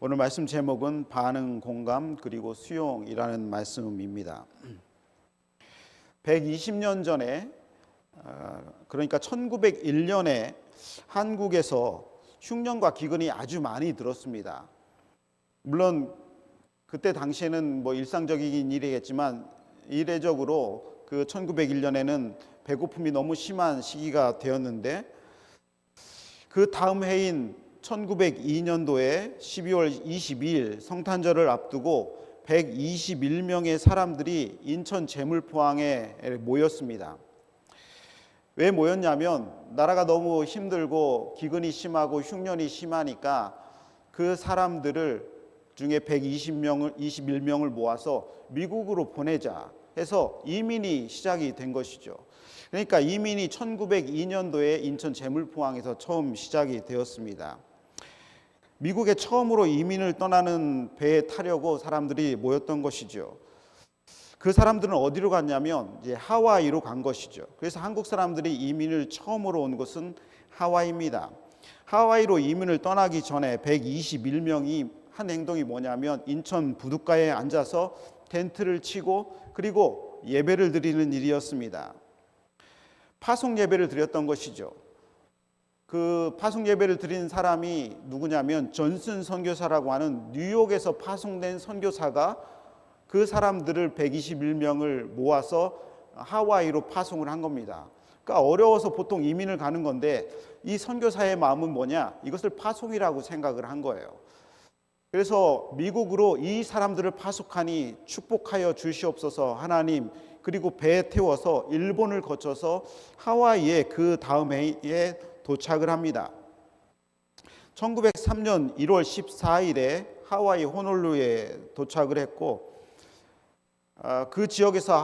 오늘 말씀 제목은 반응, 공감, 그리고 수용이라는 말씀입니다. 120년 전에 그러니까 1901년에 한국에서 흉년과 기근이 아주 많이 들었습니다. 물론 그때 당시에는 일상적인 일이겠지만 이례적으로 그 1901년에는 배고픔이 너무 심한 시기가 되었는데, 그 다음 해인 1902년도에 12월 22일 성탄절을 앞두고 121명의 사람들이 인천 제물포항에 모였습니다. 왜 모였냐면 나라가 너무 힘들고 기근이 심하고 흉년이 심하니까 그 사람들을 중에 121명을 모아서 미국으로 보내자 해서 이민이 시작이 된 것이죠. 그러니까 이민이 1902년도에 인천 제물포항에서 처음 시작이 되었습니다. 미국에 처음으로 이민을 떠나는 배에 타려고 사람들이 모였던 것이죠. 그 사람들은 어디로 갔냐면 이제 하와이로 간 것이죠. 그래서 한국 사람들이 이민을 처음으로 온 곳은 하와이입니다. 하와이로 이민을 떠나기 전에 121명이 한 행동이 뭐냐면 인천 부둣가에 앉아서 텐트를 치고 그리고 예배를 드리는 일이었습니다. 파송 예배를 드렸던 것이죠. 그 파송 예배를 드린 사람이 누구냐면 존슨 선교사라고 하는 뉴욕에서 파송된 선교사가 그 사람들을 121명을 모아서 하와이로 파송을 한 겁니다. 그러니까 어려워서 보통 이민을 가는 건데 이 선교사의 마음은 뭐냐? 이것을 파송이라고 생각을 한 거예요. 그래서 미국으로 이 사람들을 파송하니 축복하여 주시옵소서 하나님, 그리고 배에 태워서 일본을 거쳐서 하와이에 그 다음 해에 도착을 합니다. 1903년 1월 14일에 하와이 호놀룰루에 도착을 했고, 그 지역에서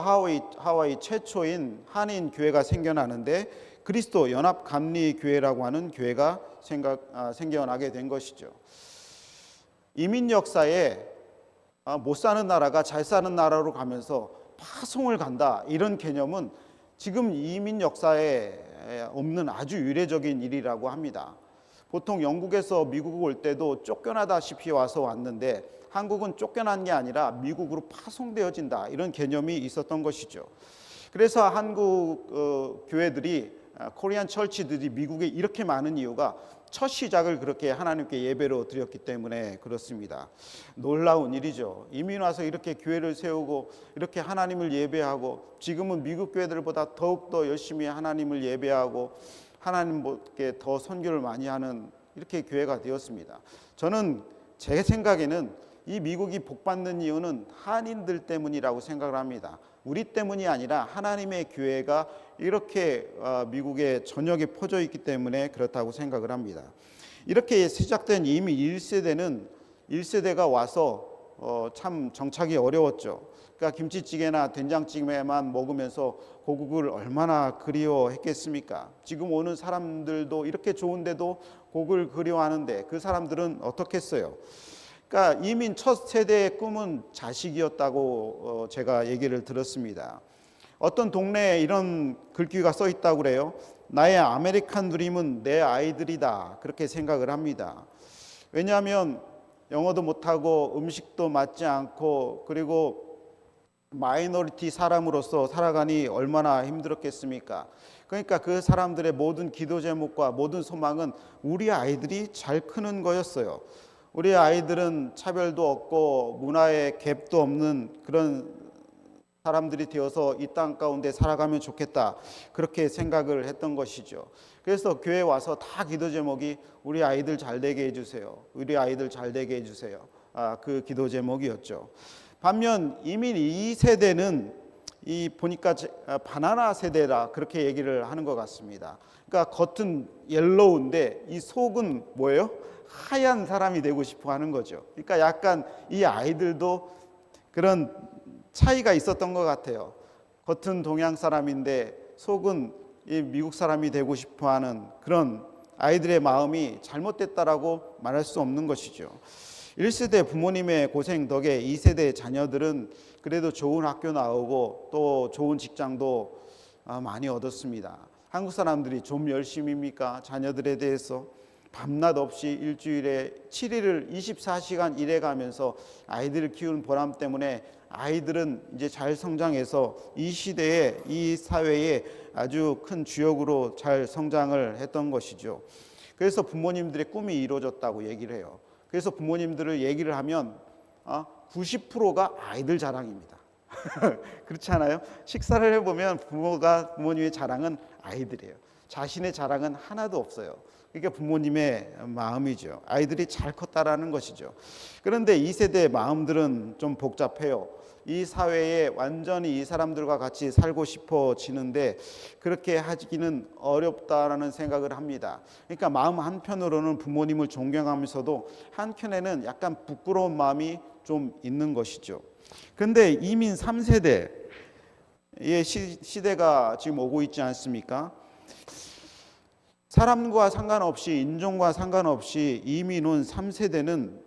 하와이 최초인 한인 교회가 생겨나는데 그리스도 연합 감리 교회라고 하는 교회가 생겨나게 된 것이죠. 이민 역사에 못 사는 나라가 잘 사는 나라로 가면서 파송을 간다, 이런 개념은 지금 이민 역사에 없는 아주 유례적인 일이라고 합니다. 보통 영국에서 미국 올 때도 쫓겨나다시피 와서 왔는데 한국은 쫓겨난 게 아니라 미국으로 파송되어진다, 이런 개념이 있었던 것이죠. 그래서 한국 교회들이, 코리안 철치들이 미국에 이렇게 많은 이유가 첫 시작을 그렇게 하나님께 예배로 드렸기 때문에 그렇습니다. 놀라운 일이죠. 이민 와서 이렇게 교회를 세우고 이렇게 하나님을 예배하고, 지금은 미국 교회들보다 더욱더 열심히 하나님을 예배하고 하나님께 더 선교를 많이 하는 이렇게 교회가 되었습니다. 저는 제 생각에는 이 미국이 복받는 이유는 한인들 때문이라고 생각을 합니다. 우리 때문이 아니라 하나님의 교회가 이렇게 미국의 전역에 퍼져 있기 때문에 그렇다고 생각을 합니다. 이렇게 시작된 이미 1세대가 와서 참 정착이 어려웠죠. 그러니까 김치찌개나 된장찌개만 먹으면서 고국을 얼마나 그리워했겠습니까? 지금 오는 사람들도 이렇게 좋은데도 고국을 그리워하는데 그 사람들은 어떻겠어요? 그러니까 이민 첫 세대의 꿈은 자식이었다고 제가 얘기를 들었습니다. 어떤 동네에 이런 글귀가 써 있다고 그래요. 나의 아메리칸 드림은 내 아이들이다, 그렇게 생각을 합니다. 왜냐하면 영어도 못하고 음식도 맞지 않고 그리고 마이너리티 사람으로서 살아가니 얼마나 힘들었겠습니까? 그러니까 그 사람들의 모든 기도 제목과 모든 소망은 우리 아이들이 잘 크는 거였어요. 우리 아이들은 차별도 없고 문화의 갭도 없는 그런 사람들이 되어서 이 땅 가운데 살아가면 좋겠다, 그렇게 생각을 했던 것이죠. 그래서 교회 와서 다 기도 제목이 우리 아이들 잘 되게 해주세요, 우리 아이들 잘 되게 해주세요, 그 기도 제목이었죠. 반면 이민 2세대는 보니까 바나나 세대라 그렇게 얘기를 하는 것 같습니다. 그러니까 겉은 옐로우인데 이 속은 뭐예요? 하얀 사람이 되고 싶어 하는 거죠. 그러니까 약간 이 아이들도 그런 차이가 있었던 것 같아요. 겉은 동양 사람인데 속은 이 미국 사람이 되고 싶어 하는 그런 아이들의 마음이 잘못됐다라고 말할 수 없는 것이죠. 1세대 부모님의 고생 덕에 2세대 자녀들은 그래도 좋은 학교 나오고 또 좋은 직장도 많이 얻었습니다. 한국 사람들이 좀 열심입니까? 자녀들에 대해서 밤낮 없이 일주일에 7일을 24시간 일해가면서 아이들을 키우는 보람 때문에 아이들은 이제 잘 성장해서 이 시대에, 이 사회에 아주 큰 주역으로 잘 성장을 했던 것이죠. 그래서 부모님들의 꿈이 이루어졌다고 얘기를 해요. 그래서 부모님들을 얘기를 하면 90%가 아이들 자랑입니다. 그렇지 않아요? 식사를 해보면 부모님의 자랑은 아이들이에요. 자신의 자랑은 하나도 없어요. 그러니까 부모님의 마음이죠. 아이들이 잘 컸다라는 것이죠. 그런데 이 세대의 마음들은 좀 복잡해요. 이 사회에 완전히 이 사람들과 같이 살고 싶어지는데 그렇게 하기는 어렵다라는 생각을 합니다. 그러니까 마음 한편으로는 부모님을 존경하면서도 한켠에는 약간 부끄러운 마음이 좀 있는 것이죠. 그런데 이민 3세대의 시대가 지금 오고 있지 않습니까? 사람과 상관없이, 인종과 상관없이 이민 온 3세대는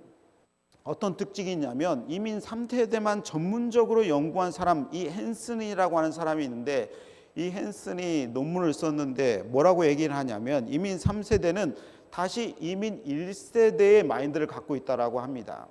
어떤 특징이 있냐면, 이민 3세대만 전문적으로 연구한 사람, 이 헨슨이라고 하는 사람이 있는데, 이 헨슨이 논문을 썼는데 뭐라고 얘기를 하냐면, 이민 3세대는 다시 이민 1세대의 마인드를 갖고 있다라고 합니다.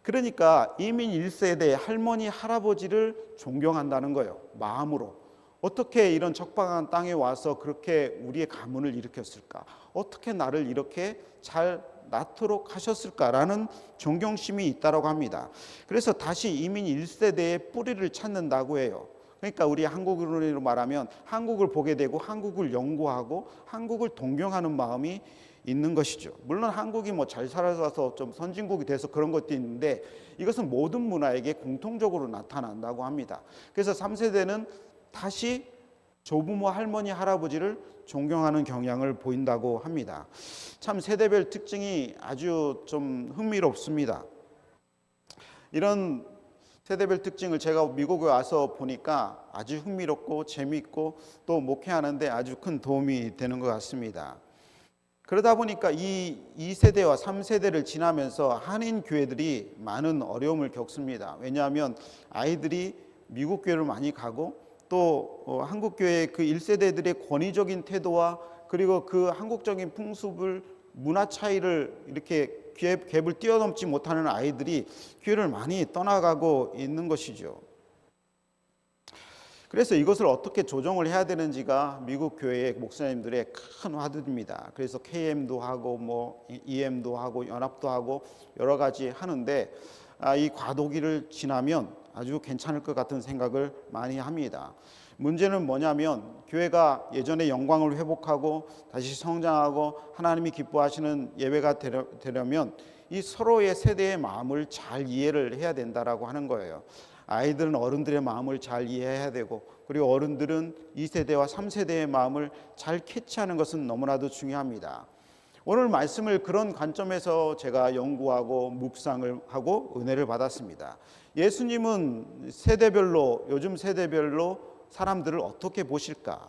그러니까 이민 1세대 할머니, 할아버지를 존경한다는 거예요. 마음으로. 어떻게 이런 척박한 땅에 와서 그렇게 우리의 가문을 일으켰을까? 어떻게 나를 이렇게 잘 낳도록 하셨을까라는 존경심이 있다고 합니다. 그래서 다시 이민 1세대의 뿌리를 찾는다고 해요. 그러니까 우리 한국으로 말하면 한국을 보게 되고 한국을 연구하고 한국을 동경하는 마음이 있는 것이죠. 물론 한국이 잘 살아서 좀 선진국이 돼서 그런 것도 있는데 이것은 모든 문화에게 공통적으로 나타난다고 합니다. 그래서 3세대는 다시 조부모, 할머니, 할아버지를 존경하는 경향을 보인다고 합니다. 참 세대별 특징이 아주 좀 흥미롭습니다. 이런 세대별 특징을 제가 미국에 와서 보니까 아주 흥미롭고 재미있고 또 목회하는데 아주 큰 도움이 되는 것 같습니다. 그러다 보니까 이 2세대와 3세대를 지나면서 한인 교회들이 많은 어려움을 겪습니다. 왜냐하면 아이들이 미국 교회를 많이 가고 또 한국 교회의 그 1세대들의 권위적인 태도와 그리고 그 한국적인 풍습을, 문화 차이를 이렇게 갭을 뛰어넘지 못하는 아이들이 교회를 많이 떠나가고 있는 것이죠. 그래서 이것을 어떻게 조정을 해야 되는지가 미국 교회의 목사님들의 큰 화두입니다. 그래서 KM도 하고 EM도 하고 연합도 하고 여러 가지 하는데 이 과도기를 지나면 아주 괜찮을 것 같은 생각을 많이 합니다. 문제는 뭐냐면 교회가 예전의 영광을 회복하고 다시 성장하고 하나님이 기뻐하시는 예배가 되려면 이 서로의 세대의 마음을 잘 이해를 해야 된다라고 하는 거예요. 아이들은 어른들의 마음을 잘 이해해야 되고 그리고 어른들은 2세대와 3세대의 마음을 잘 캐치하는 것은 너무나도 중요합니다. 오늘 말씀을 그런 관점에서 제가 연구하고 묵상을 하고 은혜를 받았습니다. 예수님은 세대별로, 요즘 세대별로 사람들을 어떻게 보실까?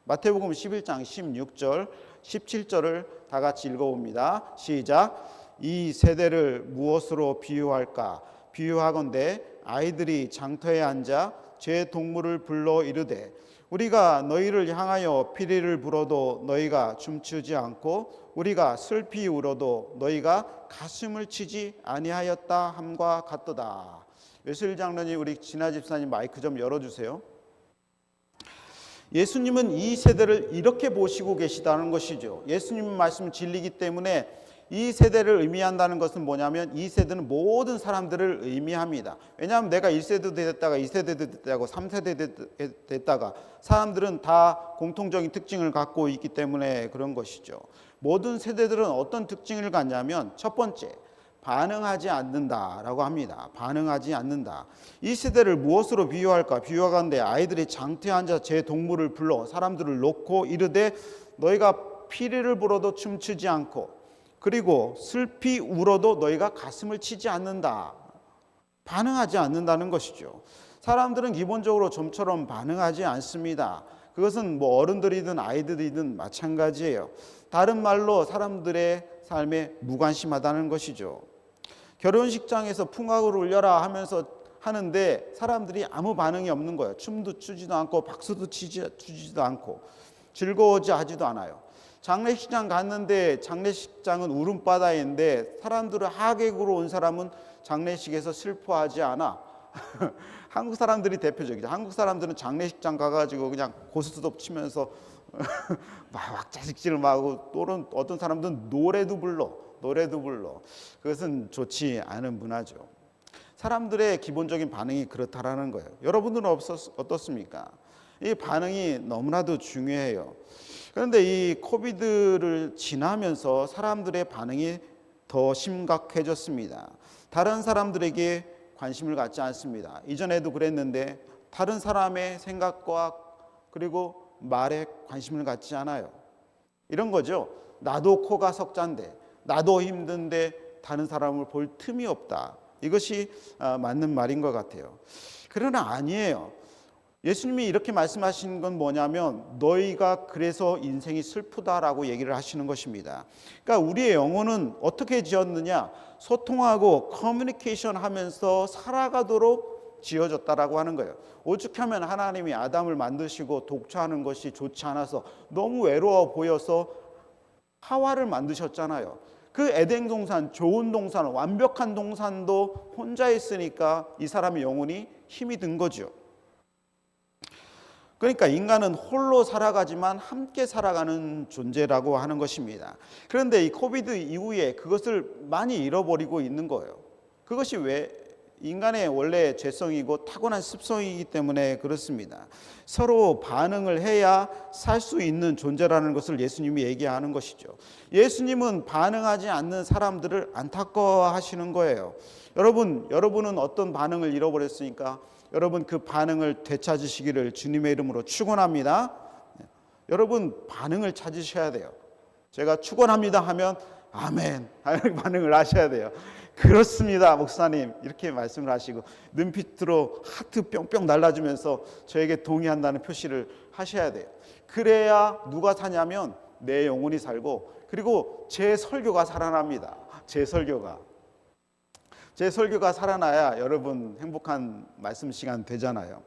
마태복음 11장 16절, 17절을 다 같이 읽어봅니다. 시작. 이 세대를 무엇으로 비유할까? 비유하건대 아이들이 장터에 앉아 제 동물을 불러 이르되 우리가 너희를 향하여 피리를 불어도 너희가 춤추지 않고 우리가 슬피 울어도 너희가 가슴을 치지 아니하였다 함과 같도다. 외슬 장로님, 우리 진아 집사님 마이크 좀 열어주세요. 예수님은 이 세대를 이렇게 보시고 계시다는 것이죠. 예수님 말씀 진리이기 때문에 이 세대를 의미한다는 것은 뭐냐면 이 세대는 모든 사람들을 의미합니다. 왜냐하면 내가 1세대도 됐다가 2세대도 됐다가 3세대 됐다가 사람들은 다 공통적인 특징을 갖고 있기 때문에 그런 것이죠. 모든 세대들은 어떤 특징을 갖냐면 첫 번째, 반응하지 않는다라고 합니다. 반응하지 않는다. 이 세대를 무엇으로 비유할까? 비유하건대 아이들이 장터에 앉아 제 동물을 불러 사람들을 놓고 이르되 너희가 피리를 불어도 춤추지 않고 그리고 슬피 울어도 너희가 가슴을 치지 않는다. 반응하지 않는다는 것이죠. 사람들은 기본적으로 좀처럼 반응하지 않습니다. 그것은 어른들이든 아이들이든 마찬가지예요. 다른 말로 사람들의 삶에 무관심하다는 것이죠. 결혼식장에서 풍악을 울려라 하면서 하는데 사람들이 아무 반응이 없는 거예요. 춤도 추지도 않고 박수도 추지도 않고 즐거워하지도 않아요. 장례식장 갔는데 장례식장은 울음바다인데 사람들은 하객으로 온 사람은 장례식에서 슬퍼하지 않아. 한국 사람들이 대표적이죠. 한국 사람들은 장례식장 가가지고 그냥 고스톱 치면서 막 자식질을 하고, 또는 어떤 사람들은 노래도 불러. 그것은 좋지 않은 문화죠. 사람들의 기본적인 반응이 그렇다라는 거예요. 여러분들은 어떻습니까? 이 반응이 너무나도 중요해요. 그런데 이 코비드를 지나면서 사람들의 반응이 더 심각해졌습니다. 다른 사람들에게 관심을 갖지 않습니다. 이전에도 그랬는데 다른 사람의 생각과 그리고 말에 관심을 갖지 않아요. 이런 거죠. 나도 코가 석잔데, 나도 힘든데 다른 사람을 볼 틈이 없다. 이것이 맞는 말인 것 같아요. 그러나 아니에요. 예수님이 이렇게 말씀하신 건 뭐냐면, 너희가 그래서 인생이 슬프다라고 얘기를 하시는 것입니다. 그러니까 우리의 영혼은 어떻게 지었느냐? 소통하고 커뮤니케이션 하면서 살아가도록 지어졌다라고 하는 거예요. 오죽하면 하나님이 아담을 만드시고 독처하는 것이 좋지 않아서 너무 외로워 보여서 하와를 만드셨잖아요. 그 에덴 동산, 좋은 동산, 완벽한 동산도 혼자 있으니까 이 사람의 영혼이 힘이 든 거죠. 그러니까 인간은 홀로 살아가지만 함께 살아가는 존재라고 하는 것입니다. 그런데 이 코비드 이후에 그것을 많이 잃어버리고 있는 거예요. 그것이 왜? 인간의 원래 죄성이고 타고난 습성이기 때문에 그렇습니다. 서로 반응을 해야 살 수 있는 존재라는 것을 예수님이 얘기하는 것이죠. 예수님은 반응하지 않는 사람들을 안타까워하시는 거예요. 여러분은 어떤 반응을 잃어버렸으니까 여러분 그 반응을 되찾으시기를 주님의 이름으로 축원합니다. 여러분 반응을 찾으셔야 돼요. 제가 축원합니다 하면 아멘 하는 반응을 하셔야 돼요. 그렇습니다 목사님, 이렇게 말씀을 하시고 눈빛으로 하트 뿅뿅 날라주면서 저에게 동의한다는 표시를 하셔야 돼요. 그래야 누가 사냐면 내 영혼이 살고, 그리고 제 설교가 살아납니다. 제 설교가 살아나야 여러분 행복한 말씀 시간 되잖아요.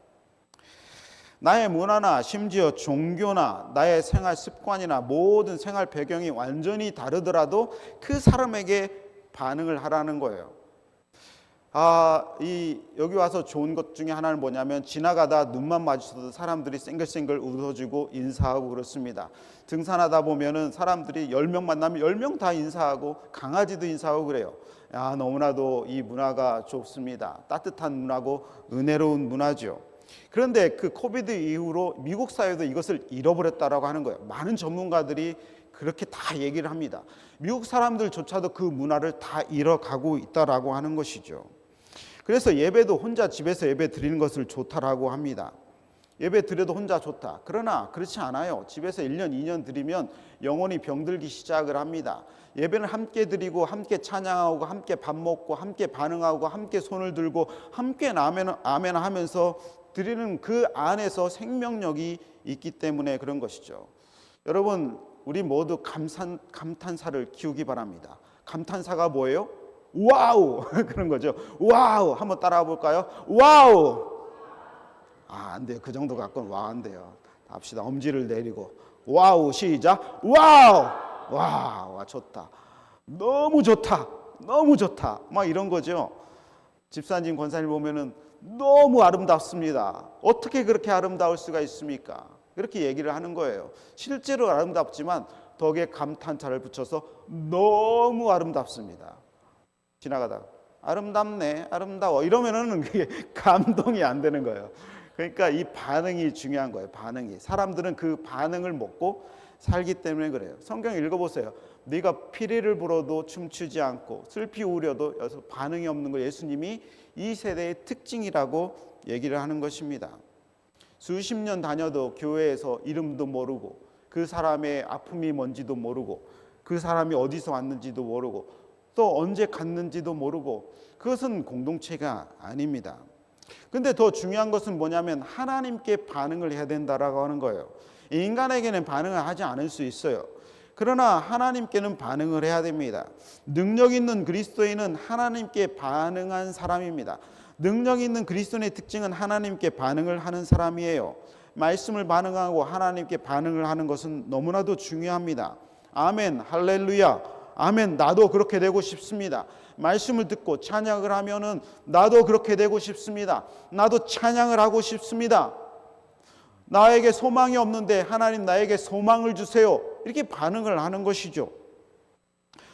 나의 문화나 심지어 종교나 나의 생활 습관이나 모든 생활 배경이 완전히 다르더라도 그 사람에게 반응을 하라는 거예요. 여기 와서 좋은 것 중에 하나는 뭐냐면, 지나가다 눈만 마주쳐도 사람들이 쌩글쌩글 웃어주고 인사하고 그렇습니다. 등산하다 보면은 사람들이 10명 만나면 10명 다 인사하고, 강아지도 인사하고 그래요. 너무나도 이 문화가 좋습니다. 따뜻한 문화고 은혜로운 문화죠. 그런데 그 코비드 이후로 미국 사회도 이것을 잃어버렸다라고 하는 거예요. 많은 전문가들이 그렇게 다 얘기를 합니다. 미국 사람들조차도 그 문화를 다 잃어가고 있다라고 하는 것이죠. 그래서 예배도 혼자 집에서 예배 드리는 것을 좋다라고 합니다. 예배 드려도 혼자 좋다. 그러나 그렇지 않아요. 집에서 1년, 2년 드리면 영혼이 병들기 시작을 합니다. 예배는 함께 드리고 함께 찬양하고 함께 밥 먹고 함께 반응하고 함께 손을 들고 함께 아멘 하면서 드리는 그 안에서 생명력이 있기 때문에 그런 것이죠. 여러분, 우리 모두 감탄사를 키우기 바랍니다. 감탄사가 뭐예요? 와우! 그런 거죠. 와우! 한번 따라가 볼까요? 와우! 안 돼요. 그 정도 갖고는 와우 안 돼요. 합시다. 엄지를 내리고 와우! 시작! 와우! 와, 좋다. 너무 좋다. 막 이런 거죠. 집사님, 권사님 보면은 너무 아름답습니다. 어떻게 그렇게 아름다울 수가 있습니까? 그렇게 얘기를 하는 거예요. 실제로 아름답지만 덕에 감탄사를 붙여서 너무 아름답습니다. 지나가다가 아름답네, 아름다워 이러면은 그게 감동이 안 되는 거예요. 그러니까 이 반응이 중요한 거예요. 반응이. 사람들은 그 반응을 먹고 살기 때문에 그래요. 성경 읽어보세요. 네가 피리를 불어도 춤추지 않고 슬피 우려도 여기서 반응이 없는 거, 예수님이 이 세대의 특징이라고 얘기를 하는 것입니다. 수십 년 다녀도 교회에서 이름도 모르고, 그 사람의 아픔이 뭔지도 모르고, 그 사람이 어디서 왔는지도 모르고, 또 언제 갔는지도 모르고, 그것은 공동체가 아닙니다. 근데 더 중요한 것은 뭐냐면 하나님께 반응을 해야 된다라고 하는 거예요. 인간에게는 반응을 하지 않을 수 있어요. 그러나 하나님께는 반응을 해야 됩니다. 능력 있는 그리스도인은 하나님께 반응한 사람입니다. 능력 있는 그리스도인의 특징은 하나님께 반응을 하는 사람이에요. 말씀을 반응하고 하나님께 반응을 하는 것은 너무나도 중요합니다. 아멘, 할렐루야, 아멘, 나도 그렇게 되고 싶습니다. 말씀을 듣고 찬양을 하면은 나도 그렇게 되고 싶습니다. 나도 찬양을 하고 싶습니다. 나에게 소망이 없는데 하나님 나에게 소망을 주세요. 이렇게 반응을 하는 것이죠.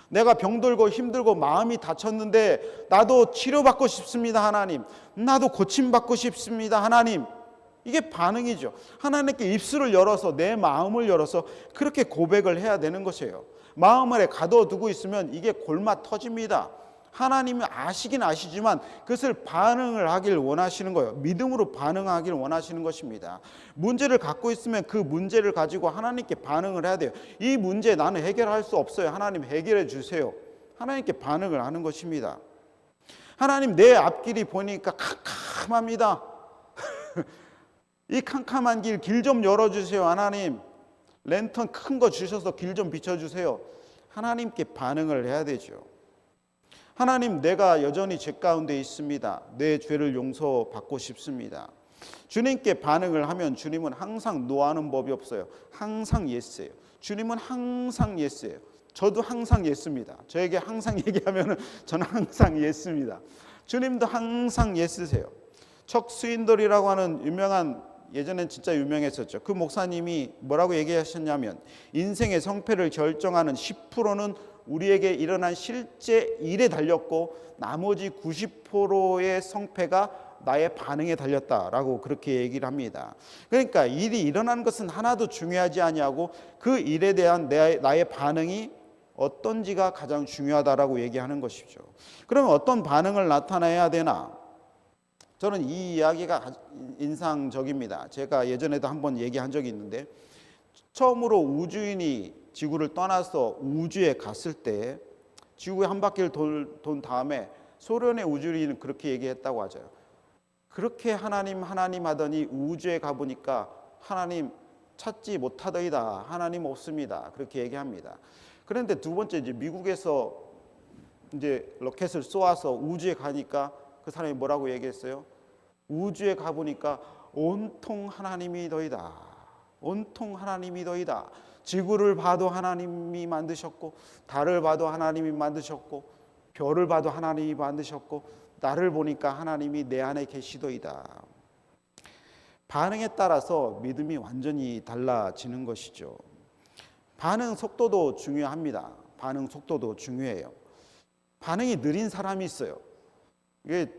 내가 병들고 힘들고 마음이 다쳤는데 나도 치료받고 싶습니다. 하나님, 나도 고침받고 싶습니다. 하나님, 이게 반응이죠. 하나님께 입술을 열어서 내 마음을 열어서 그렇게 고백을 해야 되는 것이에요. 마음을 가둬두고 있으면 이게 골마 터집니다. 하나님은 아시긴 아시지만 그것을 반응을 하길 원하시는 거예요. 믿음으로 반응하길 원하시는 것입니다. 문제를 갖고 있으면 그 문제를 가지고 하나님께 반응을 해야 돼요. 이 문제 나는 해결할 수 없어요. 하나님 해결해 주세요. 하나님께 반응을 하는 것입니다. 하나님, 내 앞길이 보니까 캄캄합니다. 이 캄캄한 길 좀 열어주세요. 하나님, 랜턴 큰 거 주셔서 길 좀 비춰주세요. 하나님께 반응을 해야 되죠. 하나님, 내가 여전히 죄 가운데 있습니다. 내 죄를 용서받고 싶습니다. 주님께 반응을 하면 주님은 항상 노하는 법이 없어요. 항상 예스예요. 주님은 항상 예스예요. 저도 항상 예스입니다. 저에게 항상 얘기하면 저는 항상 예스입니다. 주님도 항상 예스세요. 척 스윈돌이라고 하는 유명한, 예전엔 진짜 유명했었죠. 그 목사님이 뭐라고 얘기하셨냐면, 인생의 성패를 결정하는 10%는 우리에게 일어난 실제 일에 달렸고 나머지 90%의 성패가 나의 반응에 달렸다라고 그렇게 얘기를 합니다. 그러니까 일이 일어나는 것은 하나도 중요하지 아니하고 그 일에 대한 나의 반응이 어떤지가 가장 중요하다라고 얘기하는 것이죠. 그러면 어떤 반응을 나타내야 되나? 저는 이 이야기가 인상적입니다. 제가 예전에도 한번 얘기한 적이 있는데, 처음으로 우주인이 지구를 떠나서 우주에 갔을 때 지구에 한 바퀴를 돈 다음에 소련의 우주인은 그렇게 얘기했다고 하죠. 그렇게 하나님 하더니 우주에 가보니까 하나님 찾지 못하더이다. 하나님 없습니다. 그렇게 얘기합니다. 그런데 두 번째, 이제 미국에서 이제 로켓을 쏘아서 우주에 가니까 그 사람이 뭐라고 얘기했어요? 우주에 가보니까 온통 하나님이더이다. 온통 하나님이더이다. 지구를 봐도 하나님이 만드셨고, 달을 봐도 하나님이 만드셨고, 별을 봐도 하나님이 만드셨고, 나를 보니까 하나님이 내 안에 계시더이다. 반응에 따라서 믿음이 완전히 달라지는 것이죠. 반응 속도도 중요합니다. 반응 속도도 중요해요. 반응이 느린 사람이 있어요. 이게,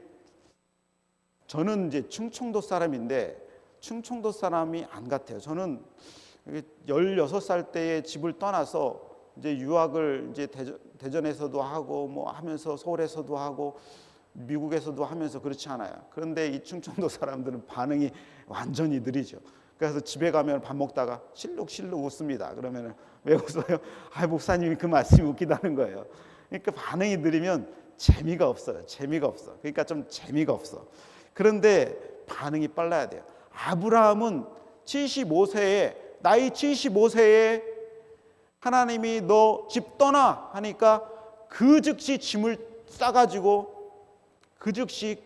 저는 이제 충청도 사람인데 충청도 사람이 안 같아요. 저는 16살 때에 집을 떠나서 이제 유학을 이제 대전에서도 하고 뭐 하면서 서울에서도 하고 미국에서도 하면서 그렇지 않아요. 그런데 이 충청도 사람들은 반응이 완전히 느리죠. 그래서 집에 가면 밥 먹다가 실룩실룩 웃습니다. 그러면 왜 웃어요? 아, 목사님이 그 말씀이 웃기다는 거예요. 그러니까 반응이 느리면 재미가 없어요. 재미가 없어. 그러니까 좀 재미가 없어. 그런데 반응이 빨라야 돼요. 아브라함은 75세에 나이 75세에 하나님이 너 집 떠나 하니까 그 즉시 짐을 싸가지고 그 즉시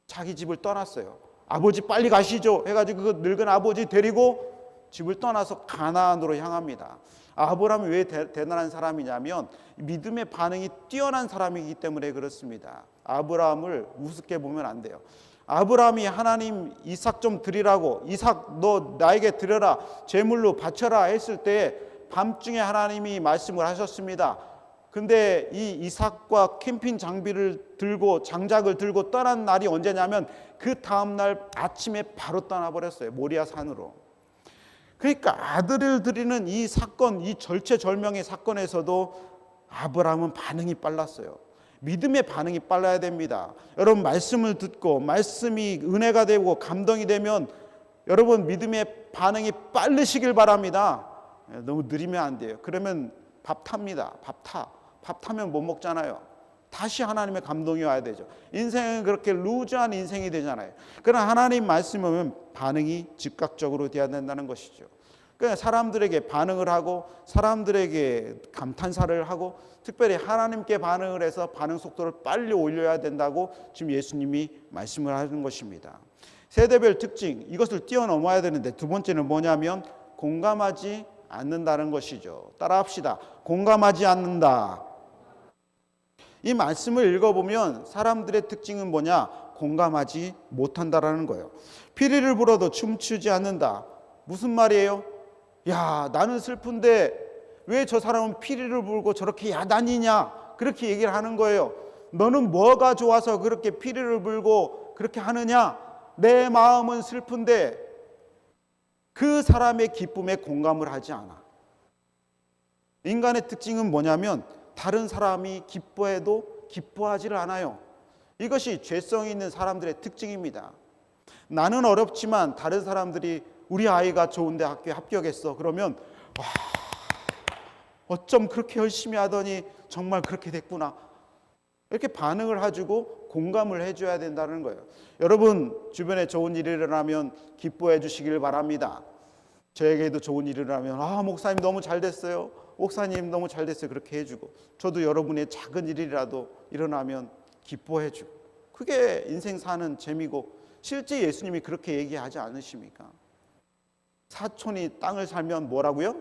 자기 집을 떠났어요. 아버지 빨리 가시죠 해가지고 그 늙은 아버지 데리고 집을 떠나서 가나안으로 향합니다. 아브라함이 왜 대단한 사람이냐면 믿음의 반응이 뛰어난 사람이기 때문에 그렇습니다. 아브라함을 우습게 보면 안 돼요. 아브라함이 하나님 이삭 좀 드리라고, 이삭 너 나에게 드려라, 제물로 바쳐라 했을 때 밤중에 하나님이 말씀을 하셨습니다. 근데 이 이삭과 캠핑 장비를 들고 장작을 들고 떠난 날이 언제냐면 그 다음날 아침에 바로 떠나버렸어요. 모리아 산으로. 그러니까 아들을 드리는 이 사건, 이 절체절명의 사건에서도 아브라함은 반응이 빨랐어요. 믿음의 반응이 빨라야 됩니다. 여러분, 말씀을 듣고 말씀이 은혜가 되고 감동이 되면 여러분 믿음의 반응이 빠르시길 바랍니다. 너무 느리면 안 돼요. 그러면 밥 탑니다. 밥 타면 못 먹잖아요. 다시 하나님의 감동이 와야 되죠. 인생은 그렇게 루즈한 인생이 되잖아요. 그러나 하나님 말씀은 반응이 즉각적으로 돼야 된다는 것이죠. 그러니까 사람들에게 반응을 하고 사람들에게 감탄사를 하고 특별히 하나님께 반응을 해서 반응 속도를 빨리 올려야 된다고 지금 예수님이 말씀을 하는 것입니다. 세대별 특징, 이것을 뛰어넘어야 되는데 두 번째는 뭐냐면 공감하지 않는다는 것이죠. 따라합시다. 공감하지 않는다. 이 말씀을 읽어보면 사람들의 특징은 뭐냐? 공감하지 못한다라는 거예요. 피리를 불어도 춤추지 않는다. 무슨 말이에요? 야, 나는 슬픈데 왜 저 사람은 피리를 불고 저렇게 야단이냐? 그렇게 얘기를 하는 거예요. 너는 뭐가 좋아서 그렇게 피리를 불고 그렇게 하느냐? 내 마음은 슬픈데 그 사람의 기쁨에 공감을 하지 않아. 인간의 특징은 뭐냐면 다른 사람이 기뻐해도 기뻐하지를 않아요. 이것이 죄성이 있는 사람들의 특징입니다. 나는 어렵지만 다른 사람들이 우리 아이가 좋은데 학교에 합격했어. 그러면 와, 어쩜 그렇게 열심히 하더니 정말 그렇게 됐구나. 이렇게 반응을 해주고 공감을 해줘야 된다는 거예요. 여러분 주변에 좋은 일이 일어나면 기뻐해 주시길 바랍니다. 저에게도 좋은 일이 일어나면 목사님 너무 잘 됐어요. 목사님 너무 잘 됐어요. 그렇게 해주고 저도 여러분의 작은 일이라도 일어나면 기뻐해주고 그게 인생 사는 재미고 실제 예수님이 그렇게 얘기하지 않으십니까? 사촌이 땅을 살면 뭐라고요?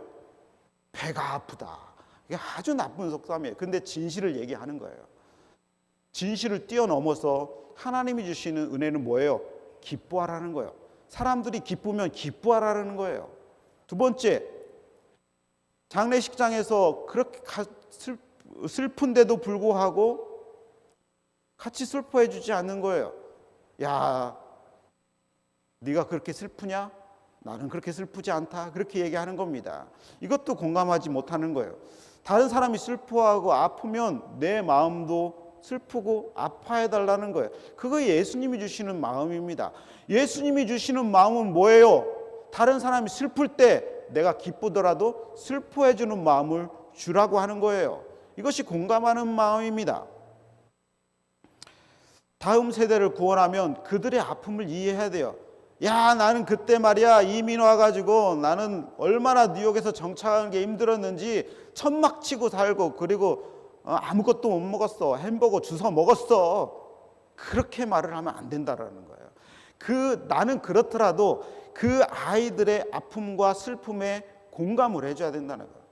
배가 아프다. 이게 아주 나쁜 속담이에요. 근데 진실을 얘기하는 거예요. 진실을 뛰어넘어서 하나님이 주시는 은혜는 뭐예요? 기뻐하라는 거예요. 사람들이 기쁘면 기뻐하라는 거예요. 두 번째, 장례식장에서 그렇게 슬픈데도 불구하고 같이 슬퍼해 주지 않는 거예요. 야, 네가 그렇게 슬프냐? 나는 그렇게 슬프지 않다. 그렇게 얘기하는 겁니다. 이것도 공감하지 못하는 거예요. 다른 사람이 슬퍼하고 아프면 내 마음도 슬프고 아파해달라는 거예요. 그거 예수님이 주시는 마음입니다. 예수님이 주시는 마음은 뭐예요? 다른 사람이 슬플 때 내가 기쁘더라도 슬퍼해주는 마음을 주라고 하는 거예요. 이것이 공감하는 마음입니다. 다음 세대를 구원하면 그들의 아픔을 이해해야 돼요. 야, 나는 그때 말이야 이민 와가지고 나는 얼마나 뉴욕에서 정착하는 게 힘들었는지 천막치고 살고 그리고 아무것도 못 먹었어. 햄버거 주워 먹었어. 그렇게 말을 하면 안 된다라는 거예요. 나는 그렇더라도 그 아이들의 아픔과 슬픔에 공감을 해줘야 된다는 거예요.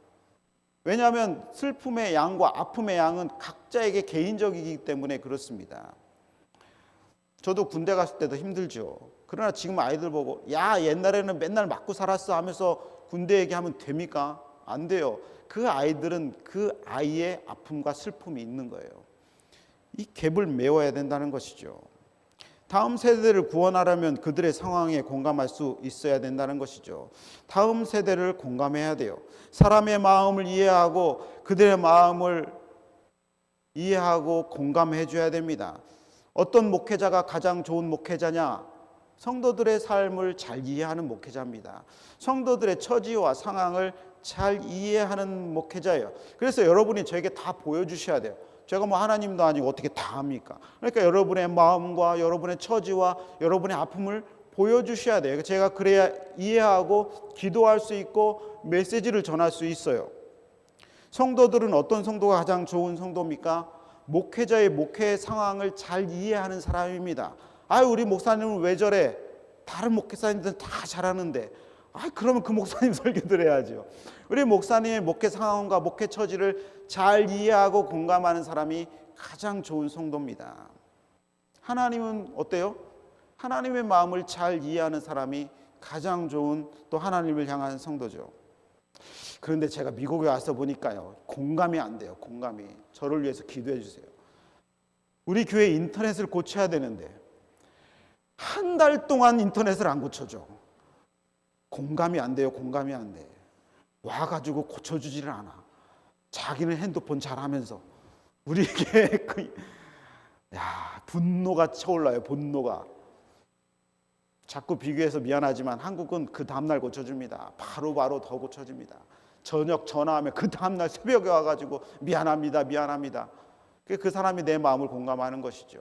왜냐하면 슬픔의 양과 아픔의 양은 각자에게 개인적이기 때문에 그렇습니다. 저도 군대 갔을 때도 힘들죠. 그러나 지금 아이들 보고 야, 옛날에는 맨날 맞고 살았어 하면서 군대 얘기하면 됩니까? 안 돼요. 그 아이들은 그 아이의 아픔과 슬픔이 있는 거예요. 이 갭을 메워야 된다는 것이죠. 다음 세대를 구원하려면 그들의 상황에 공감할 수 있어야 된다는 것이죠. 다음 세대를 공감해야 돼요. 사람의 마음을 이해하고 그들의 마음을 이해하고 공감해 줘야 됩니다. 어떤 목회자가 가장 좋은 목회자냐? 성도들의 삶을 잘 이해하는 목회자입니다. 성도들의 처지와 상황을 잘 이해하는 목회자예요. 그래서 여러분이 저에게 다 보여주셔야 돼요. 제가 뭐 하나님도 아니고 어떻게 다 합니까? 그러니까 여러분의 마음과 여러분의 처지와 여러분의 아픔을 보여주셔야 돼요. 제가 그래야 이해하고 기도할 수 있고 메시지를 전할 수 있어요. 성도들은 어떤 성도가 가장 좋은 성도입니까? 목회자의 목회 상황을 잘 이해하는 사람입니다. 우리 목사님은 왜 저래? 다른 목회자님들은 다 잘하는데. 그러면 그 목사님 설교를 해야죠. 우리 목사님의 목회 상황과 목회 처지를 잘 이해하고 공감하는 사람이 가장 좋은 성도입니다. 하나님은 어때요? 하나님의 마음을 잘 이해하는 사람이 가장 좋은 또 하나님을 향한 성도죠. 그런데 제가 미국에 와서 보니까요, 공감이 안 돼요. 공감이. 저를 위해서 기도해 주세요. 우리 교회 인터넷을 고쳐야 되는데 한 달 동안 인터넷을 안 고쳐줘. 공감이 안 돼요. 공감이 안 돼. 와가지고 고쳐주지를 않아. 자기는 핸드폰 잘하면서 우리에게 분노가 차올라요. 분노가. 자꾸 비교해서 미안하지만 한국은 그 다음날 고쳐줍니다. 바로바로 더 고쳐집니다. 저녁 전화하면 그 다음날 새벽에 와가지고 미안합니다. 미안합니다. 그 사람이 내 마음을 공감하는 것이죠.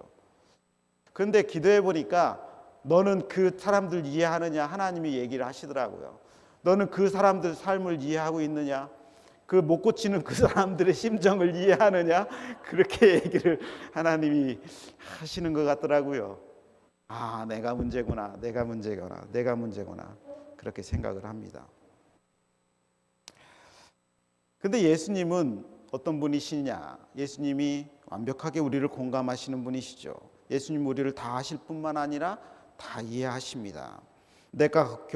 그런데 기도해 보니까 너는 그 사람들 이해하느냐? 하나님이 얘기를 하시더라고요. 너는 그 사람들 삶을 이해하고 있느냐? 그 못 고치는 그 사람들의 심정을 이해하느냐? 그렇게 얘기를 하나님이 하시는 것 같더라고요. 내가 문제구나. 내가 문제구나. 내가 문제구나. 그렇게 생각을 합니다. 근데 예수님은 어떤 분이시냐? 예수님이 완벽하게 우리를 공감하시는 분이시죠. 예수님 우리를 다 아실 뿐만 아니라 다 이해하십니다. 내가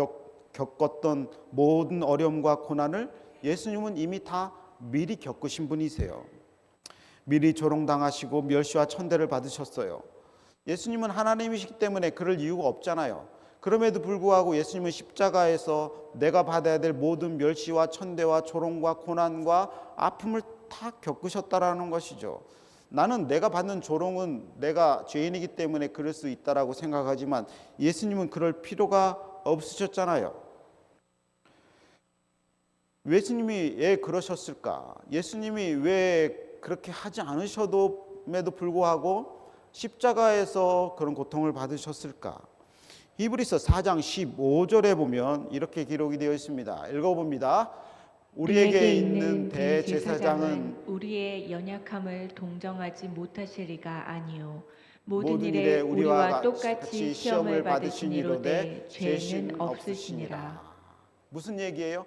겪었던 모든 어려움과 고난을 예수님은 이미 다 미리 겪으신 분이세요. 미리 조롱당하시고 멸시와 천대를 받으셨어요. 예수님은 하나님이시기 때문에 그럴 이유가 없잖아요. 그럼에도 불구하고 예수님은 십자가에서 내가 받아야 될 모든 멸시와 천대와 조롱과 고난과 아픔을 다 겪으셨다라는 것이죠. 나는 내가 받는 조롱은 내가 죄인이기 때문에 그럴 수 있다라고 생각하지만 예수님은 그럴 필요가 없으셨잖아요. 예수님이 왜 그러셨을까? 예수님이 왜 그렇게 하지 않으셔도에도 불구하고 십자가에서 그런 고통을 받으셨을까? 히브리서 4장 15절에 보면 이렇게 기록이 되어 있습니다. 읽어봅니다. 우리에게 있는 대제사장은 우리의 연약함을 동정하지 못하시리가 아니요 모든 일에 우리와 똑같이 시험을 받으시니로되 죄는 없으시니라. 무슨 얘기예요?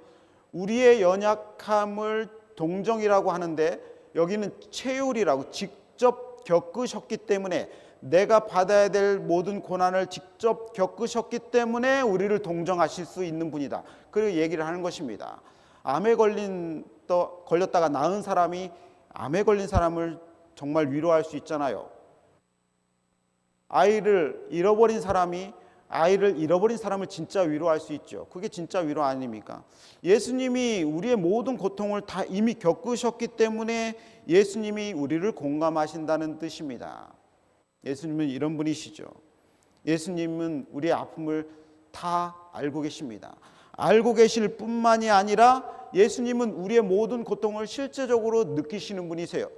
우리의 연약함을 동정이라고 하는데 여기는 체휼이라고 직접 겪으셨기 때문에 내가 받아야 될 모든 고난을 직접 겪으셨기 때문에 우리를 동정하실 수 있는 분이다. 그리고 얘기를 하는 것입니다. 암에 걸렸다가 나은 사람이 암에 걸린 사람을 정말 위로할 수 있잖아요. 아이를 잃어버린 사람이 아이를 잃어버린 사람을 진짜 위로할 수 있죠. 그게 진짜 위로 아닙니까? 예수님이 우리의 모든 고통을 다 이미 겪으셨기 때문에 예수님이 우리를 공감하신다는 뜻입니다. 예수님은 이런 분이시죠. 예수님은 우리의 아픔을 다 알고 계십니다. 알고 계실 뿐만이 아니라 예수님은 우리의 모든 고통을 실제적으로 느끼시는 분이세요.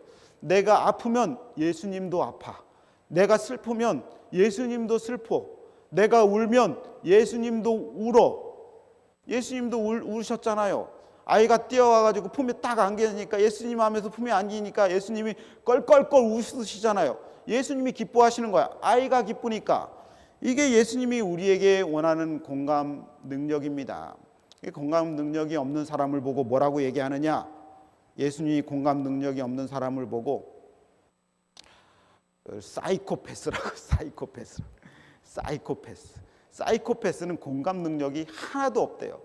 내가 아프면 예수님도 아파. 내가 슬프면 예수님도 슬퍼. 내가 울면 예수님도 울어. 예수님도 우셨잖아요. 아이가 뛰어와가지고 품에 딱 안기니까 예수님 하면서 품에 안기니까 예수님이 껄껄껄 웃으시잖아요. 예수님이 기뻐하시는 거야. 아이가 기쁘니까. 이게 예수님이 우리에게 원하는 공감 능력입니다. 공감 능력이 없는 사람을 보고 뭐라고 얘기하느냐? 예수님이 공감 능력이 없는 사람을 보고 사이코패스라고. 사이코패스는 공감 능력이 하나도 없대요.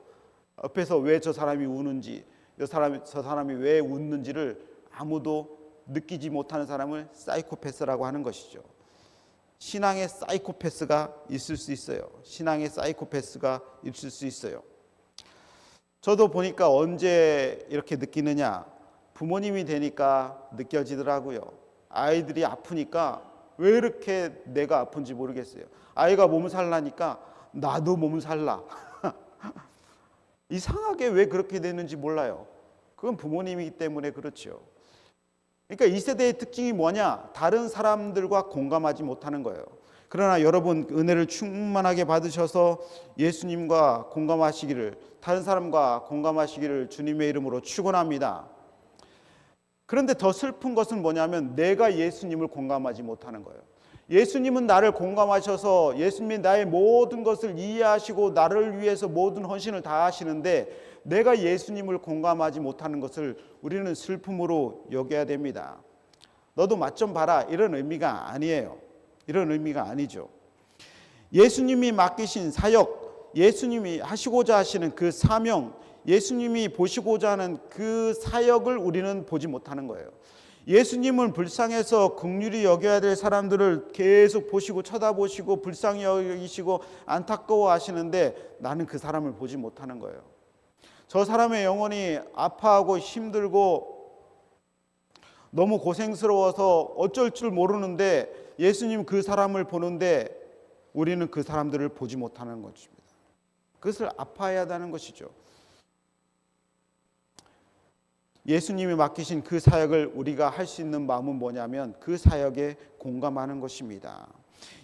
옆에서 왜 저 사람이 우는지, 저 사람이 왜 웃는지를 아무도 느끼지 못하는 사람을 사이코패스라고 하는 것이죠. 신앙의 사이코패스가 있을 수 있어요. 신앙의 사이코패스가 있을 수 있어요. 저도 보니까 언제 이렇게 느끼느냐? 부모님이 되니까 느껴지더라고요. 아이들이 아프니까 왜 이렇게 내가 아픈지 모르겠어요. 아이가 몸살 나니까 나도 몸살 나. 이상하게 왜 그렇게 되는지 몰라요. 그건 부모님이기 때문에 그렇죠. 그러니까 이 세대의 특징이 뭐냐? 다른 사람들과 공감하지 못하는 거예요. 그러나 여러분 은혜를 충만하게 받으셔서 예수님과 공감하시기를, 다른 사람과 공감하시기를 주님의 이름으로 축원합니다. 그런데 더 슬픈 것은 뭐냐면 내가 예수님을 공감하지 못하는 거예요. 예수님은 나를 공감하셔서 예수님이 나의 모든 것을 이해하시고 나를 위해서 모든 헌신을 다 하시는데 내가 예수님을 공감하지 못하는 것을 우리는 슬픔으로 여겨야 됩니다. 너도 맛 좀 봐라, 이런 의미가 아니에요. 이런 의미가 아니죠. 예수님이 맡기신 사역, 예수님이 하시고자 하시는 그 사명, 예수님이 보시고자 하는 그 사역을 우리는 보지 못하는 거예요. 예수님은 불쌍해서 긍휼히 여겨야 될 사람들을 계속 보시고 쳐다보시고 불쌍히 여기시고 안타까워 하시는데 나는 그 사람을 보지 못하는 거예요. 저 사람의 영혼이 아파하고 힘들고 너무 고생스러워서 어쩔 줄 모르는데 예수님 그 사람을 보는데 우리는 그 사람들을 보지 못하는 것입니다. 그것을 아파해야 한다는 것이죠. 예수님이 맡기신 그 사역을 우리가 할 수 있는 마음은 뭐냐면 그 사역에 공감하는 것입니다.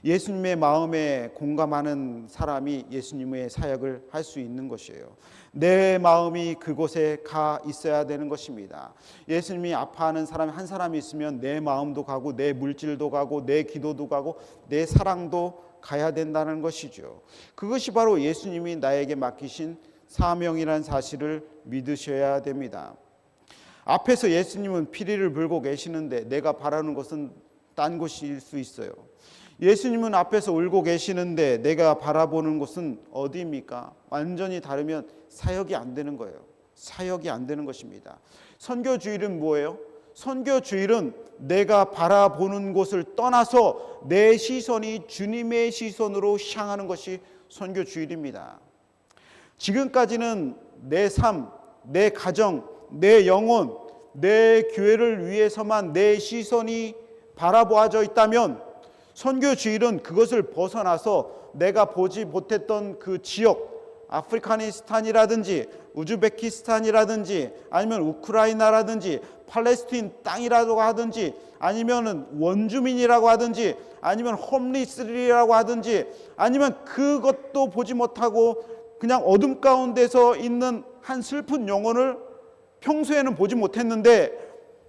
예수님의 마음에 공감하는 사람이 예수님의 사역을 할 수 있는 것이에요. 내 마음이 그곳에 가 있어야 되는 것입니다. 예수님이 아파하는 사람 한 사람이 있으면 내 마음도 가고 내 물질도 가고 내 기도도 가고 내 사랑도 가야 된다는 것이죠. 그것이 바로 예수님이 나에게 맡기신 사명이라는 사실을 믿으셔야 됩니다. 앞에서 예수님은 피리를 불고 계시는데 내가 바라는 것은 딴 곳일 수 있어요. 예수님은 앞에서 울고 계시는데 내가 바라보는 곳은 어디입니까? 완전히 다르면 사역이 안 되는 거예요. 사역이 안 되는 것입니다. 선교주일은 뭐예요? 선교주일은 내가 바라보는 곳을 떠나서 내 시선이 주님의 시선으로 향하는 것이 선교주일입니다. 지금까지는 내 삶, 내 가정, 내 영혼, 내 교회를 위해서만 내 시선이 바라보아져 있다면 선교주일은 그것을 벗어나서 내가 보지 못했던 그 지역, 아프리카니스탄이라든지 우즈베키스탄이라든지 아니면 우크라이나라든지 팔레스틴 땅이라고 하든지 아니면 원주민이라고 하든지 아니면 홈리스라고 하든지 아니면 그것도 보지 못하고 그냥 어둠 가운데서 있는 한 슬픈 영혼을 평소에는 보지 못했는데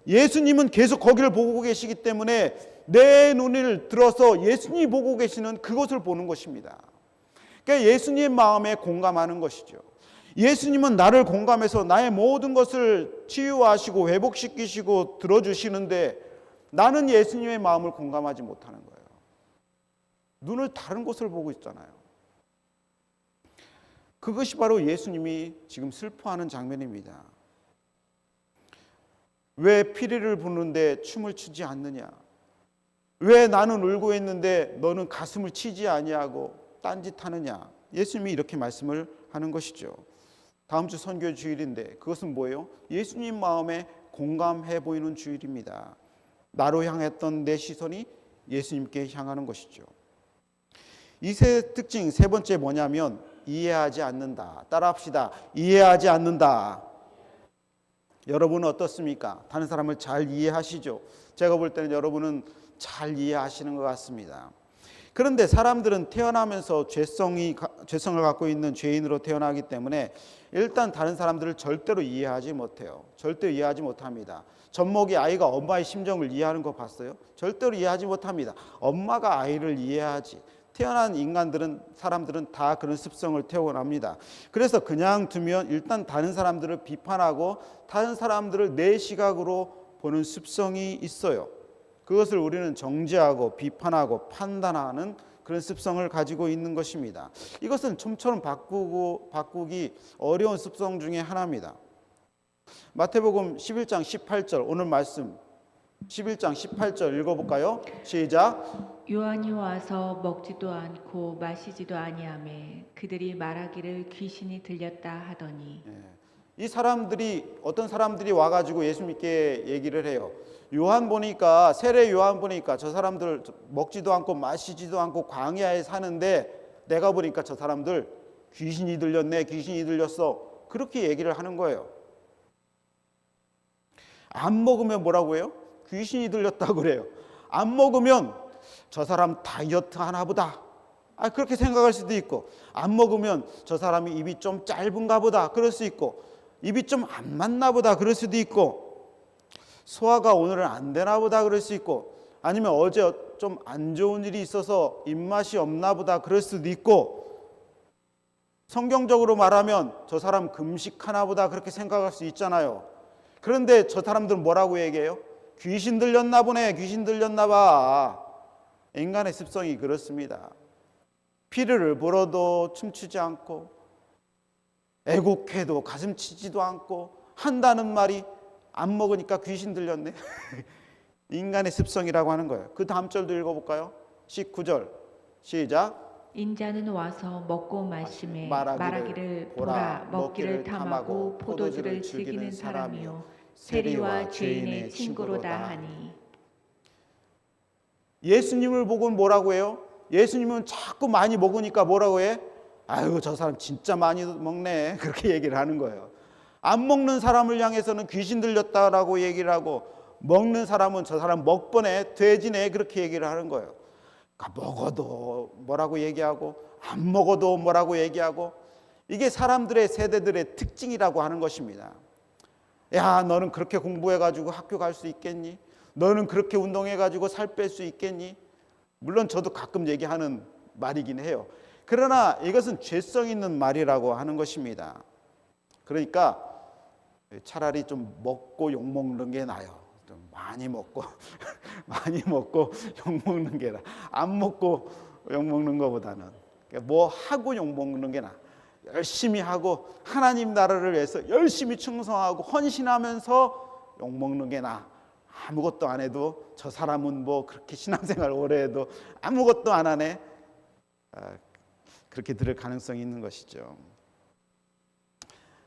예수님은 계속 거기를 보고 계시기 때문에 내 눈을 들어서 예수님이 보고 계시는 그것을 보는 것입니다. 그러니까 예수님의 마음에 공감하는 것이죠. 예수님은 나를 공감해서 나의 모든 것을 치유하시고 회복시키시고 들어주시는데 나는 예수님의 마음을 공감하지 못하는 거예요. 눈을 다른 곳을 보고 있잖아요. 그것이 바로 예수님이 지금 슬퍼하는 장면입니다. 왜 피리를 부는데 춤을 추지 않느냐? 왜 나는 울고 있는데 너는 가슴을 치지 아니하고 딴짓하느냐? 예수님이 이렇게 말씀을 하는 것이죠. 다음 주 선교 주일인데 그것은 뭐예요? 예수님 마음에 공감해 보이는 주일입니다. 나로 향했던 내 시선이 예수님께 향하는 것이죠. 이 세 특징 세 번째 뭐냐면 이해하지 않는다. 따라합시다. 이해하지 않는다. 여러분은 어떻습니까? 다른 사람을 잘 이해하시죠? 제가 볼 때는 여러분은 잘 이해하시는 것 같습니다. 그런데 사람들은 태어나면서 죄성을 갖고 있는 죄인으로 태어나기 때문에 일단 다른 사람들을 절대로 이해하지 못해요. 절대로 이해하지 못합니다. 젖먹이 아이가 엄마의 심정을 이해하는 거 봤어요? 절대로 이해하지 못합니다. 엄마가 아이를 이해하지. 태어난 사람들은 다 그런 습성을 태어납니다. 그래서 그냥 두면 일단 다른 사람들을 비판하고 다른 사람들을 내 시각으로 보는 습성이 있어요. 그것을 우리는 정죄하고 비판하고 판단하는 그런 습성을 가지고 있는 것입니다. 이것은 좀처럼 바꾸기 어려운 습성 중에 하나입니다. 마태복음 11장 18절 오늘 말씀 11장 18절 읽어볼까요? 시작. 요한이 와서 먹지도 않고 마시지도 아니하매 그들이 말하기를 귀신이 들렸다 하더니. 이 사람들이 어떤 사람들이 와가지고 예수님께 얘기를 해요. 요한 보니까 세례 요한 보니까 저 사람들 먹지도 않고 마시지도 않고 광야에 사는데 내가 보니까 저 사람들 귀신이 들렸네, 귀신이 들렸어. 그렇게 얘기를 하는 거예요. 안 먹으면 뭐라고 해요? 귀신이 들렸다고 그래요. 안 먹으면 저 사람 다이어트 하나 보다. 그렇게 생각할 수도 있고 안 먹으면 저 사람이 입이 좀 짧은가 보다. 그럴 수 있고 입이 좀 안 맞나 보다. 그럴 수도 있고 소화가 오늘은 안 되나 보다. 그럴 수 있고 아니면 어제 좀 안 좋은 일이 있어서 입맛이 없나 보다. 그럴 수도 있고 성경적으로 말하면 저 사람 금식하나 보다. 그렇게 생각할 수 있잖아요. 그런데 저 사람들은 뭐라고 얘기해요? 귀신 들렸나 보네. 귀신 들렸나 봐. 인간의 습성이 그렇습니다. 피를 불어도 춤추지 않고 애곡해도 가슴 치지도 않고 한다는 말이 안 먹으니까 귀신 들렸네. 인간의 습성이라고 하는 거예요. 그 다음 절도 읽어볼까요? 19절 시작. 인자는 와서 먹고 마시매 말하기를 보라 먹기를 탐하고 포도주를 즐기는 사람이요 세리와 죄인의 친구로다 하니. 예수님을 보고 뭐라고 해요? 예수님은 자꾸 많이 먹으니까 뭐라고 해? 아유 저 사람 진짜 많이 먹네. 그렇게 얘기를 하는 거예요. 안 먹는 사람을 향해서는 귀신 들렸다라고 얘기를 하고 먹는 사람은 저 사람 먹보네 돼지네 그렇게 얘기를 하는 거예요. 그러니까 먹어도 뭐라고 얘기하고 안 먹어도 뭐라고 얘기하고 이게 사람들의 세대들의 특징이라고 하는 것입니다. 야 너는 그렇게 공부해가지고 학교 갈 수 있겠니? 너는 그렇게 운동해가지고 살 뺄 수 있겠니? 물론 저도 가끔 얘기하는 말이긴 해요. 그러나 이것은 죄성 있는 말이라고 하는 것입니다. 그러니까 차라리 좀 먹고 욕 먹는 게 나아요. 좀 많이 먹고 많이 먹고 욕 먹는 게 나아. 안 먹고 욕 먹는 것보다는 뭐 하고 욕 먹는 게 나아. 열심히 하고 하나님 나라를 위해서 열심히 충성하고 헌신하면서 욕 먹는 게 나아. 아무것도 안 해도 저 사람은 뭐 그렇게 신앙생활 오래 해도 아무것도 안 하네. 그렇게 들을 가능성이 있는 것이죠.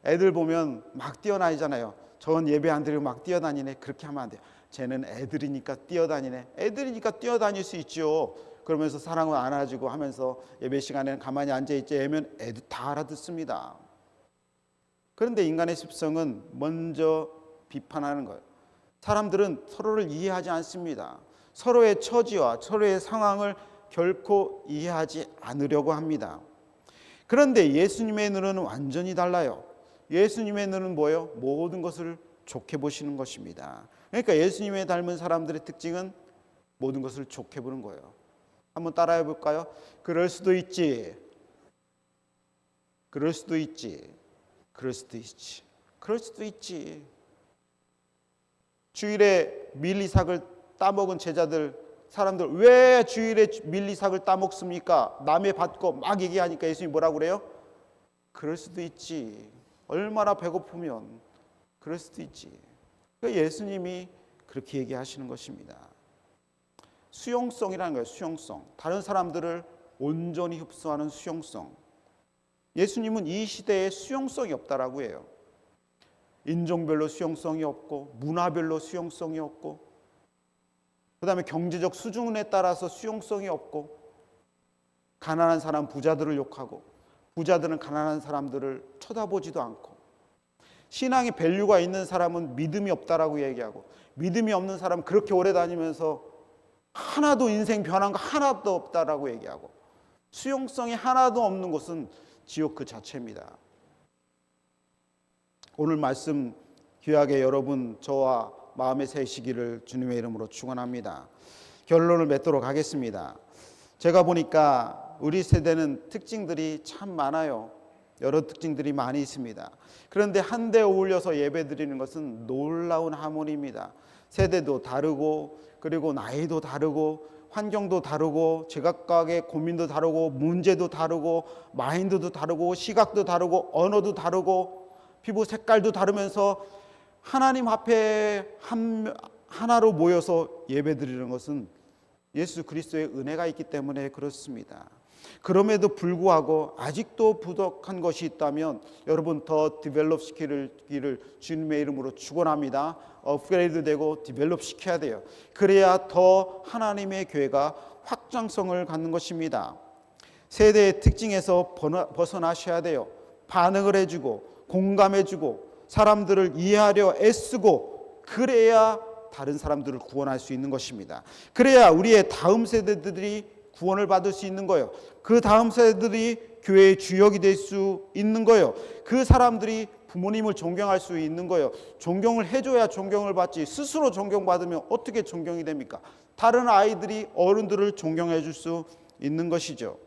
애들 보면 막 뛰어다니잖아요. 저건 예배 안 드리고 막 뛰어다니네. 그렇게 하면 안 돼요. 쟤는 애들이니까 뛰어다니네. 애들이니까 뛰어다닐 수 있죠. 그러면서 사랑을 안아주고 하면서 예배 시간에는 가만히 앉아있지 하면 애들 다 알아듣습니다. 그런데 인간의 습성은 먼저 비판하는 거예요. 사람들은 서로를 이해하지 않습니다. 서로의 처지와 서로의 상황을 결코 이해하지 않으려고 합니다. 그런데 예수님의 눈은 완전히 달라요. 예수님의 눈은 뭐예요? 모든 것을 좋게 보시는 것입니다. 그러니까 예수님의 닮은 사람들의 특징은 모든 것을 좋게 보는 거예요. 한번 따라해 볼까요? 그럴 수도 있지. 그럴 수도 있지. 그럴 수도 있지. 그럴 수도 있지. 주일에 밀리삭을 따먹은 제자들, 사람들 왜 주일에 밀리삭을 따먹습니까? 남의 받고 막 얘기하니까 예수님이 뭐라고 그래요? 그럴 수도 있지. 얼마나 배고프면 그럴 수도 있지. 그러니까 예수님이 그렇게 얘기하시는 것입니다. 수용성이라는 거예요. 수용성. 다른 사람들을 온전히 흡수하는 수용성. 예수님은 이 시대에 수용성이 없다라고 해요. 인종별로 수용성이 없고 문화별로 수용성이 없고 그다음에 경제적 수준에 따라서 수용성이 없고 가난한 사람 부자들을 욕하고 부자들은 가난한 사람들을 쳐다보지도 않고 신앙의 밸류가 있는 사람은 믿음이 없다라고 얘기하고 믿음이 없는 사람은 그렇게 오래 다니면서 하나도 인생 변한 거 하나도 없다라고 얘기하고 수용성이 하나도 없는 곳은 지옥 그 자체입니다. 오늘 말씀 귀하게 여러분 저와 마음에 새시기를 주님의 이름으로 축원합니다. 결론을 맺도록 하겠습니다. 제가 보니까 우리 세대는 특징들이 참 많아요. 여러 특징들이 많이 있습니다. 그런데 한데 어울려서 예배드리는 것은 놀라운 하모니입니다. 세대도 다르고 그리고 나이도 다르고 환경도 다르고 제각각의 고민도 다르고 문제도 다르고 마인드도 다르고 시각도 다르고 언어도 다르고 피부 색깔도 다르면서 하나님 앞에 하나로 모여서 예배드리는 것은 예수 그리스도의 은혜가 있기 때문에 그렇습니다. 그럼에도 불구하고 아직도 부족한 것이 있다면 여러분 더 디벨롭 시키기를 주님의 이름으로 축원합니다. 업그레이드 되고 디벨롭 시켜야 돼요. 그래야 더 하나님의 교회가 확장성을 갖는 것입니다. 세대의 특징에서 벗어나셔야 돼요. 반응을 해주고 공감해주고 사람들을 이해하려 애쓰고 그래야 다른 사람들을 구원할 수 있는 것입니다. 그래야 우리의 다음 세대들이 구원을 받을 수 있는 거예요. 그 다음 세대들이 교회의 주역이 될 수 있는 거예요. 그 사람들이 부모님을 존경할 수 있는 거예요. 존경을 해줘야 존경을 받지 스스로 존경받으면 어떻게 존경이 됩니까? 다른 아이들이 어른들을 존경해 줄 수 있는 것이죠.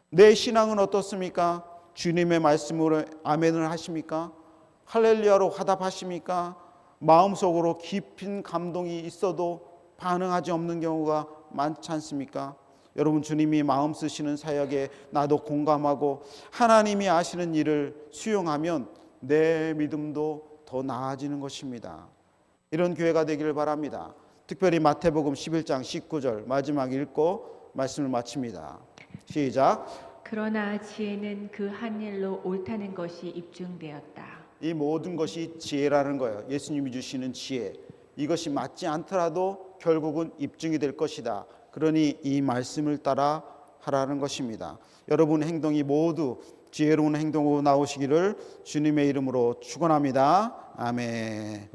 내 신앙은 어떻습니까? 주님의 말씀으로 아멘을 하십니까? 할렐루야로 화답하십니까? 마음속으로 깊은 감동이 있어도 반응하지 없는 경우가 많지 않습니까? 여러분 주님이 마음 쓰시는 사역에 나도 공감하고 하나님이 아시는 일을 수용하면 내 믿음도 더 나아지는 것입니다. 이런 교회가 되기를 바랍니다. 특별히 마태복음 11장 19절 마지막 읽고 말씀을 마칩니다. 시작. 그러나 지혜는 그 한 일로 옳다는 것이 입증되었다. 이 모든 것이 지혜라는 거예요. 예수님이 주시는 지혜. 이것이 맞지 않더라도 결국은 입증이 될 것이다. 그러니 이 말씀을 따라 하라는 것입니다. 여러분 행동이 모두 지혜로운 행동으로 나오시기를 주님의 이름으로 축원합니다. 아멘.